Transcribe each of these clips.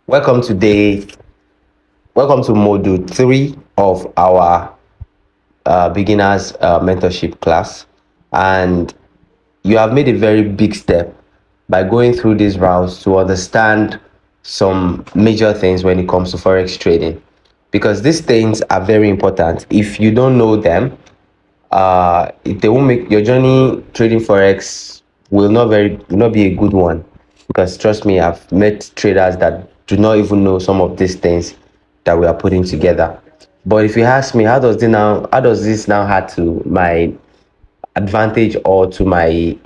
Welcome today. Welcome to module 3 of our beginners mentorship class. And you have made a very big step by going through these routes to understand some major things when it comes to forex trading, because these things are very important. If you don't know them, they won't make your journey trading forex will not be a good one, because trust me, I've met traders that do not even know some of these things that we are putting together. But if you ask me, how does this now add to my advantage or to my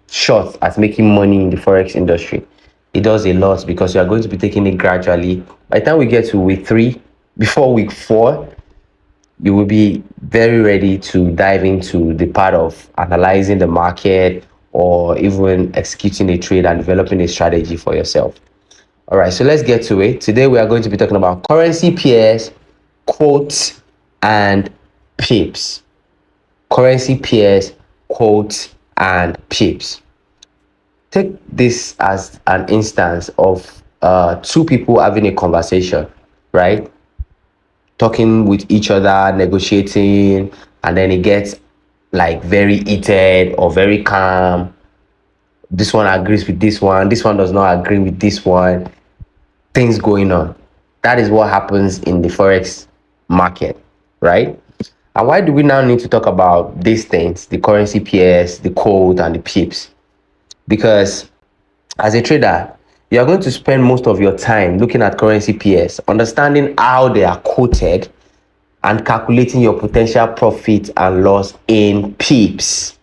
shot at making money in the forex industry? It does a lot, because you are going to be taking it gradually. By the time we get to week 3, before week 4, you will be very ready to dive into the part of analyzing the market, or even executing a trade and developing a strategy for yourself. All right, so let's get to it. Today we are going to be talking about currency pairs, quotes, and pips. Currency pairs, quotes, and pips. Take this as an instance of two people having a conversation, right? Talking with each other, negotiating, and then it gets like very heated or very calm. This one agrees with this one does not agree with this one, things going on. That is what happens in the forex market, right? And why do we now need to talk about these things, the currency pairs, the code, and the pips? Because as a trader, you are going to spend most of your time looking at currency pairs, understanding how they are quoted, and calculating your potential profit and loss in pips.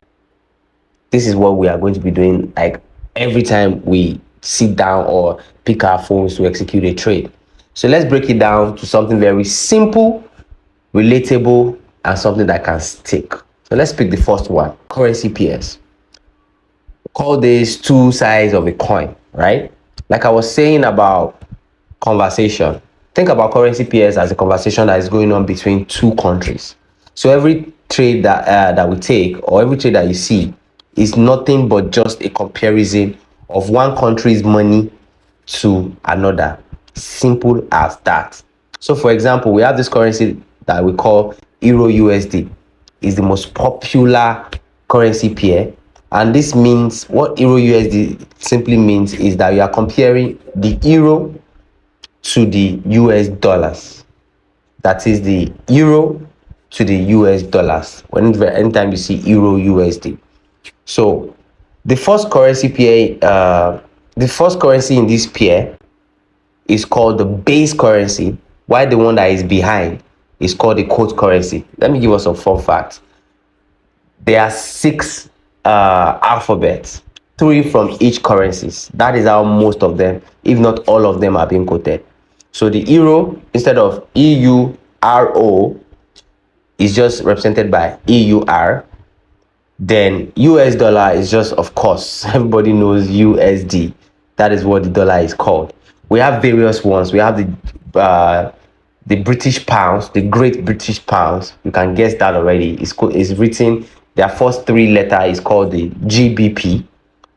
This is what we are going to be doing like every time we sit down or pick our phones to execute a trade. So let's break it down to something very simple, relatable, and something that can stick. So let's pick the first one, currency pairs. Call this two sides of a coin, right? Like I was saying about conversation, think about currency pairs as a conversation that is going on between two countries. So every trade that we take, or every trade that you see, is nothing but just a comparison of one country's money to another. Simple as that. So for example, we have this currency that we call Euro USD. Is the most popular currency pair. And this means, what Euro USD simply means is that you are comparing the euro to the US dollars. That is the euro to the US dollars. Anytime you see Euro USD. So the first currency in this pair is called the base currency, while the one that is behind is called the quote currency. Let me give us some fun facts. There are 6 alphabets, 3 from each currencies. That is how most of them, if not all of them, are being quoted. So the euro, instead of EURO, is just represented by EUR. Then US dollar is just, of course, everybody knows USD. That is what the dollar is called. We have various ones. We have the British pounds, the Great British pounds. You can guess that already. It's written, their first 3 letter is called the GBP.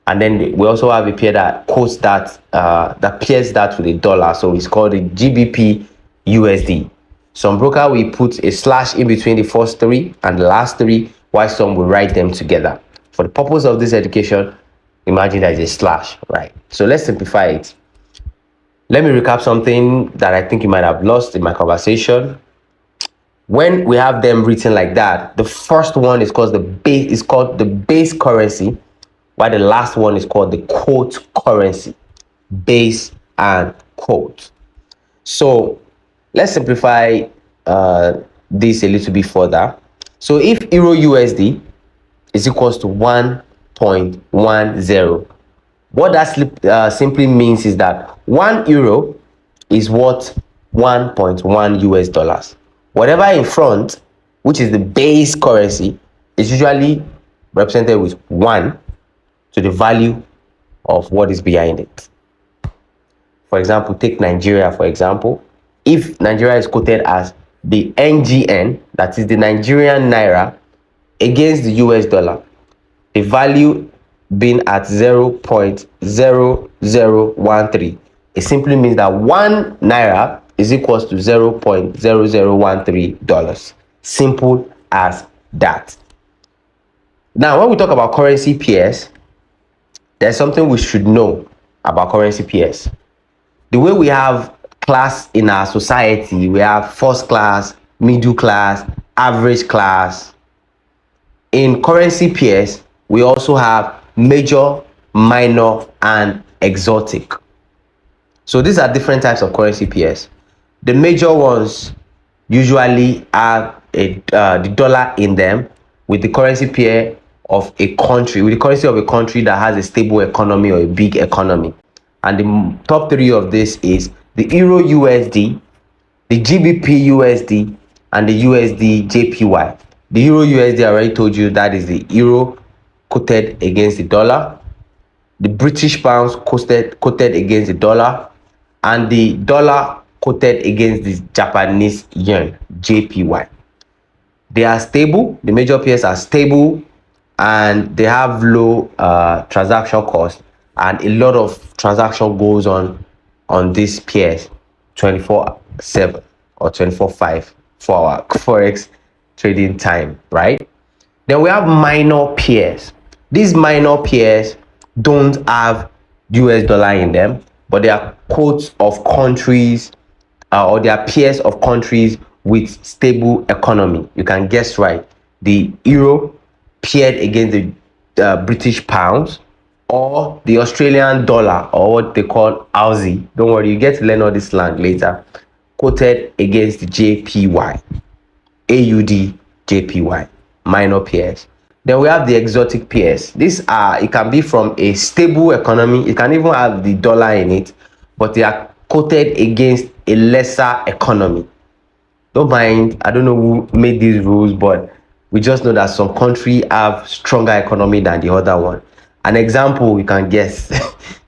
And then we also have a pair that quotes that, that pairs that with a dollar. So it's called the GBP USD. Some broker will put a slash in between the first 3 and the last 3, while some will write them together. For the purpose of this education, imagine there is a slash, right? So let's simplify it. Let me recap something that I think you might have lost in my conversation. When we have them written like that, the first one is called the base currency, while the last one is called the quote currency. Base and quote. So let's simplify this a little bit further. So if Euro USD is equals to 1.10, what that simply means is that 1 euro is worth 1.1 US dollars. Whatever in front, which is the base currency, is usually represented with 1 to the value of what is behind it. For example, take Nigeria, for example. If Nigeria is quoted as the NGN, that is the Nigerian naira, against the US dollar, the value being at 0.0013, It simply means that 1 naira is equals to $0.0013. Simple as that. Now, when we talk about currency pairs, there's something we should know about currency pairs. The way we have class in our society, we have first class, middle class, average class. In currency pairs, we also have major, minor, and exotic. So these are different types of currency pairs. The major ones usually have the dollar in them, with the currency pair of a country, with the currency of a country that has a stable economy or a big economy. And the top three of this is the Euro USD, the GBP USD, and the USD JPY. The Euro USD, I already told you, that is the euro quoted against the dollar. The British pounds quoted against the dollar, and the dollar quoted against the Japanese yen, JPY. They are stable. The major pairs are stable, and they have low transaction cost, and a lot of transaction goes on these pairs 24/7 or 24/5 for our forex trading time, right? Then we have minor pairs. These minor pairs don't have US dollar in them, but they are quotes of countries or they are pairs of countries with stable economy. You can guess right. The euro paired against the British pounds, or the Australian dollar, or what they call Aussie. Don't worry, you get to learn all this slang later. Quoted against the JPY, AUD, JPY, minor pairs. Then we have the exotic pairs. These are, it can be from a stable economy. It can even have the dollar in it, but they are quoted against a lesser economy. Don't mind, I don't know who made these rules, but we just know that some country have stronger economy than the other one. An example you can guess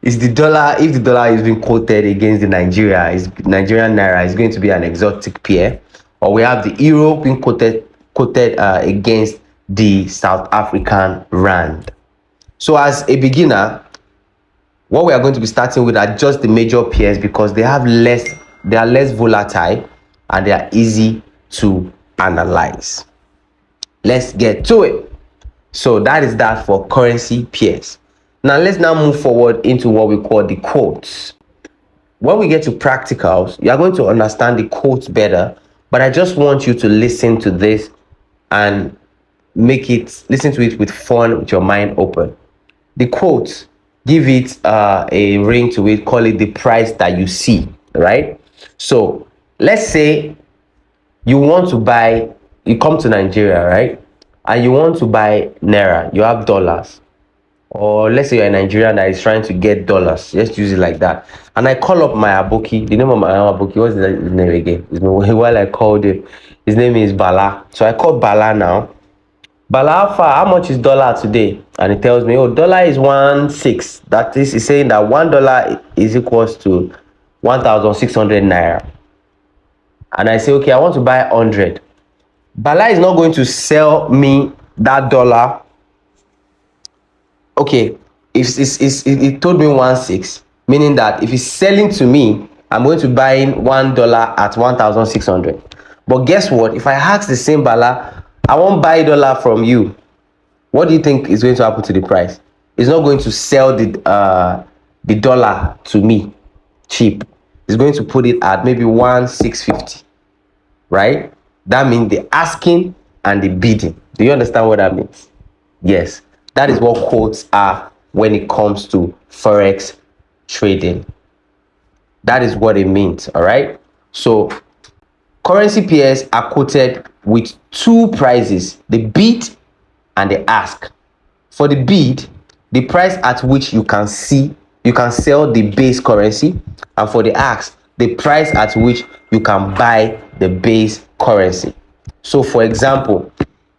is the dollar. If the dollar is being quoted against the Nigerian naira, is going to be an exotic pair. Or we have the euro being quoted against the South African rand. So as a beginner, what we are going to be starting with are just the major pairs, because they are less volatile and they are easy to analyze. Let's get to it. So that is that for currency pairs. Now let's move forward into what we call the quotes. When we get to practicals, you are going to understand the quotes better, but I just want you to listen to this and listen to it with fun, with your mind open. The quotes, give it a ring to it, call it the price that you see, right? So let's say you come to Nigeria, right? And you want to buy naira, you have dollars. Or let's say you're a Nigerian that is trying to get dollars. Let's use it like that. And I call up my aboki. The name of my aboki, what's his name again? While I called him, his name is Bala. So I call Bala now. Bala, Alpha, how much is dollar today? And he tells me, oh, dollar is 1.6. That is, he's saying that $1 is equals to 1,600 naira. And I say, okay, I want to buy 100. Bala is not going to sell me that dollar. Okay, if it told me 1.6, meaning that if he's selling to me, I'm going to buy in $1 at 1,600. But guess what? If I ask the same Bala, I won't buy dollar from you, what do you think is going to happen to the price? It's not going to sell the dollar to me cheap. It's going to put it at maybe 1,650, right? That means the asking and the bidding. Do you understand what that means? Yes, that is what quotes are when it comes to forex trading. That is what it means. All right. So currency pairs are quoted with two prices: the bid and the ask. For the bid, the price at which you can sell the base currency, and for the ask, the price at which you can buy the base currency. So for example,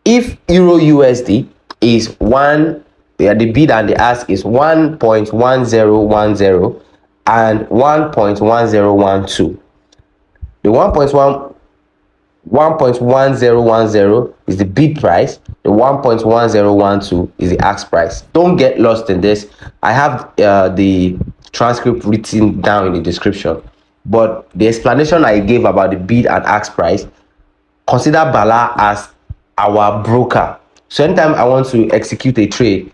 if Euro USD is the bid and the ask is 1.1010 and 1.1012. The 1.1010 is the bid price. The 1.1012 is the ask price. Don't get lost in this. I have the transcript written down in the description. But the explanation I gave about the bid and ask price, consider Bala as our broker. So anytime I want to execute a trade,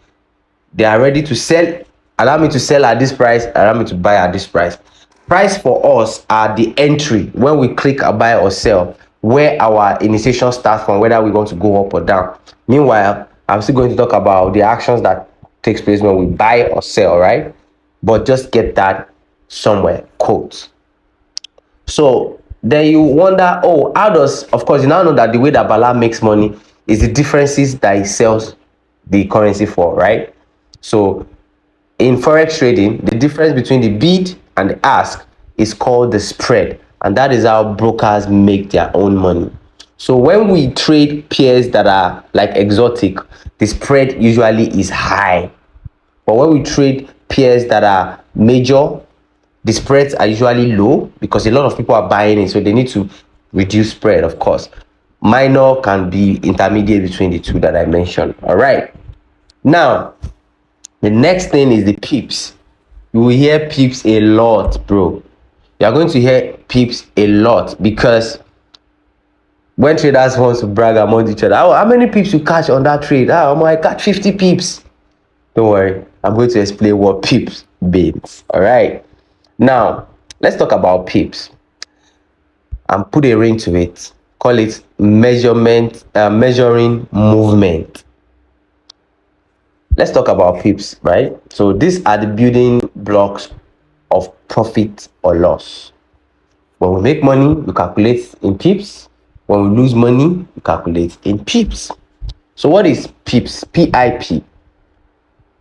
they are ready to sell. Allow me to sell at this price, allow me to buy at this price. Price for us are the entry when we click a buy or sell, where our initiation starts from, whether we want to go up or down. Meanwhile, I'm still going to talk about the actions that takes place when we buy or sell, right? But just get that somewhere, quotes. So then you wonder, oh, how does, of course, you now know that the way that Bala makes money is the differences that he sells the currency for, right? So in forex trading, the difference between the bid and the ask is called the spread, and that is how brokers make their own money. So when we trade pairs that are like exotic, the spread usually is high. But when we trade pairs that are major, the spreads are usually low because a lot of people are buying it, so they need to reduce spread, of course. Minor can be intermediate between the two that I mentioned. All right. Now, the next thing is the pips. You will hear pips a lot, bro. You are going to hear pips a lot because when traders want to brag among each other, oh, how many pips you catch on that trade? Oh, I catch 50 pips. Don't worry, I'm going to explain what pips means. All right. Now, let's talk about pips and put a ring to it. Call it measuring movement. Let's talk about pips, right? So these are the building blocks of profit or loss. When we make money, we calculate in pips. When we lose money, we calculate in pips. So what is pips? PIP.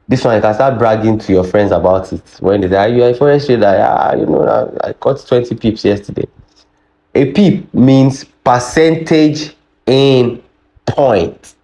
This one, you can start bragging to your friends about it. When they say, you are a forex trader, I got 20 pips yesterday. A pip means percentage in point,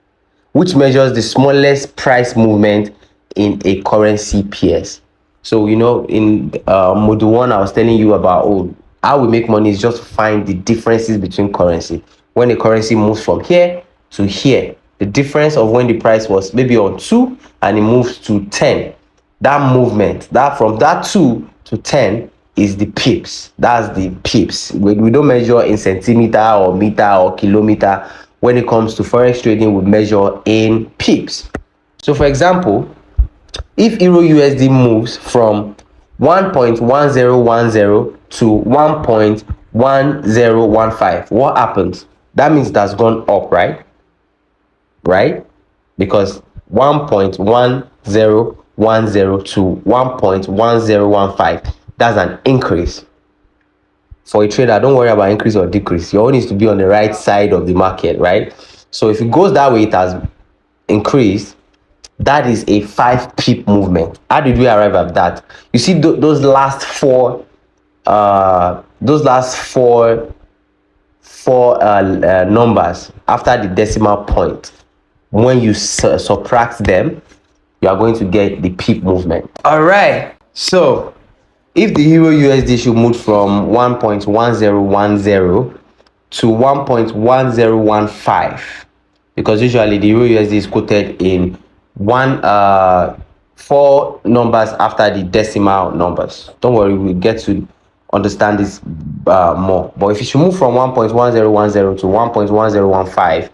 which measures the smallest price movement in a currency pairs. So, in module one, I was telling you about how we make money is just find the differences between currency. When the currency moves from here to here, the difference of when the price was maybe on 2 and it moves to 10, that movement, that from that 2 to 10 is the pips. That's the pips. We don't measure in centimeter or meter or kilometer. When it comes to forex trading, we measure in pips. So for example, if euro USD moves from 1.1010 to 1.1015, what happens? That means that's gone up, right? Because 1.1010 to 1.1015, that's an increase. For a trader, don't worry about increase or decrease. Your own needs to be on the right side of the market, right? So if it goes that way, it has increased. That is a 5 pip movement. How did we arrive at that? You see those last four numbers after the decimal point. When you subtract them, you are going to get the pip movement. All right. So if the euro USD should move from 1.1010 to 1.1015, because usually the euro USD is quoted in four numbers after the decimal numbers. Don't worry, we'll get to understand this more. But if you should move from 1.1010 to 1.1015,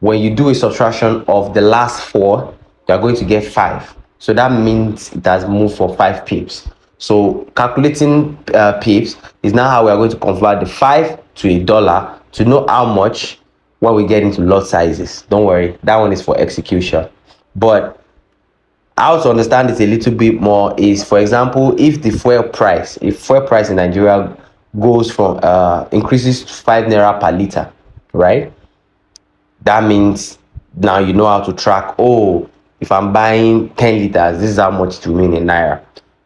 when you do a subtraction of the last four, you are going to get 5. So that means it has moved for 5 pips. So calculating pips is now how we are going to convert the 5 to a dollar to know how much when we get into lot sizes. Don't worry, that one is for execution. But how to understand it a little bit more is, for example, if fuel price in Nigeria goes from increases to 5 naira per liter, right? That means now you know how to track, if I'm buying 10 liters, this is how much to remain in naira.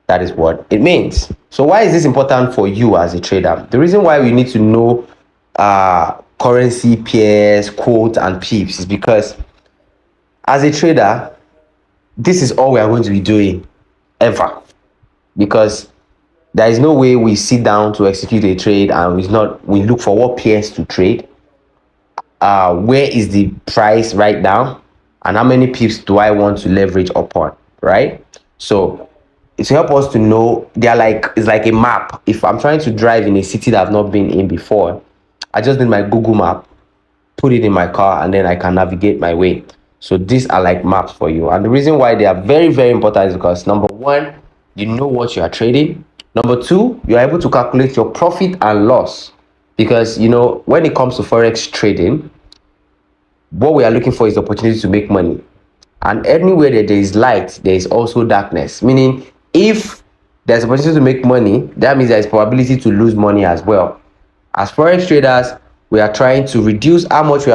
That is what it means. So why is this important for you as a trader? The reason why we need to know currency pairs, quote, and pips is because as a trader, this is all we are going to be doing ever, because there is no way we sit down to execute a trade and we look for what pairs to trade. Where is the price right now, and how many pips do I want to leverage upon, right? So to help us to know. They're like, it's like a map. If I'm trying to drive in a city that I've not been in before, I just need my Google map, put it in my car, and then I can navigate my way. So these are like maps for you. And the reason why they are very, very important is because number one, you know what you are trading. Number two, you are able to calculate your profit and loss. Because when it comes to forex trading, what we are looking for is the opportunity to make money. And anywhere that there is light, there is also darkness. Meaning, if there's a opportunity to make money, that means there is probability to lose money as well. As forex traders, we are trying to reduce how much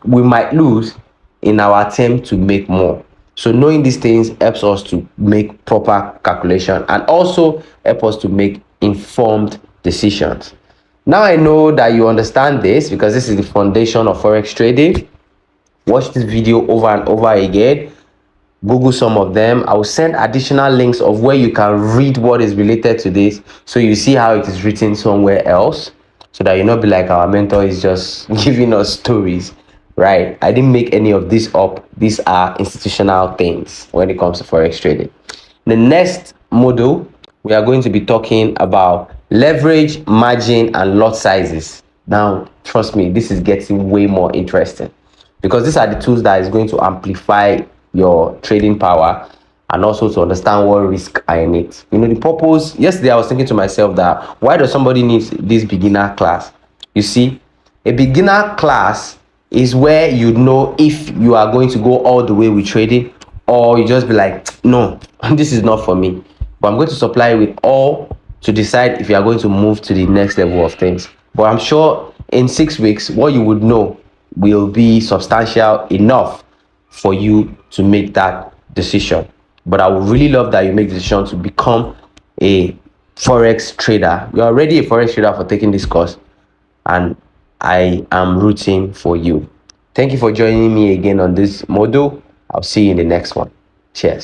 we might lose in our attempt to make more. So knowing these things helps us to make proper calculation and also help us to make informed decisions. Now I know that you understand this because this is the foundation of forex trading. Watch this video over and over again. Google some of them. I will send additional links of where you can read what is related to this, so you see how it is written somewhere else, so that you not be like our mentor is just giving us stories, right? I didn't make any of this up. These are institutional things when it comes to forex trading. The next module, we are going to be talking about leverage, margin, and lot sizes. Now, trust me, this is getting way more interesting because these are the tools that is going to amplify your trading power and also to understand what risk are in it. The purpose, yesterday I was thinking to myself that why does somebody need this beginner class? You see, a beginner class is where you know if you are going to go all the way with trading, or you just be like, no, this is not for me. But I'm going to supply you with all to decide if you are going to move to the next level of things. But I'm sure in 6 weeks, what you would know will be substantial enough for you to make that decision. But I would really love that you make the decision to become a forex trader. You're already a forex trader for taking this course, and I am rooting for you. Thank you for joining me again on this module. I'll see you in the next one. Cheers.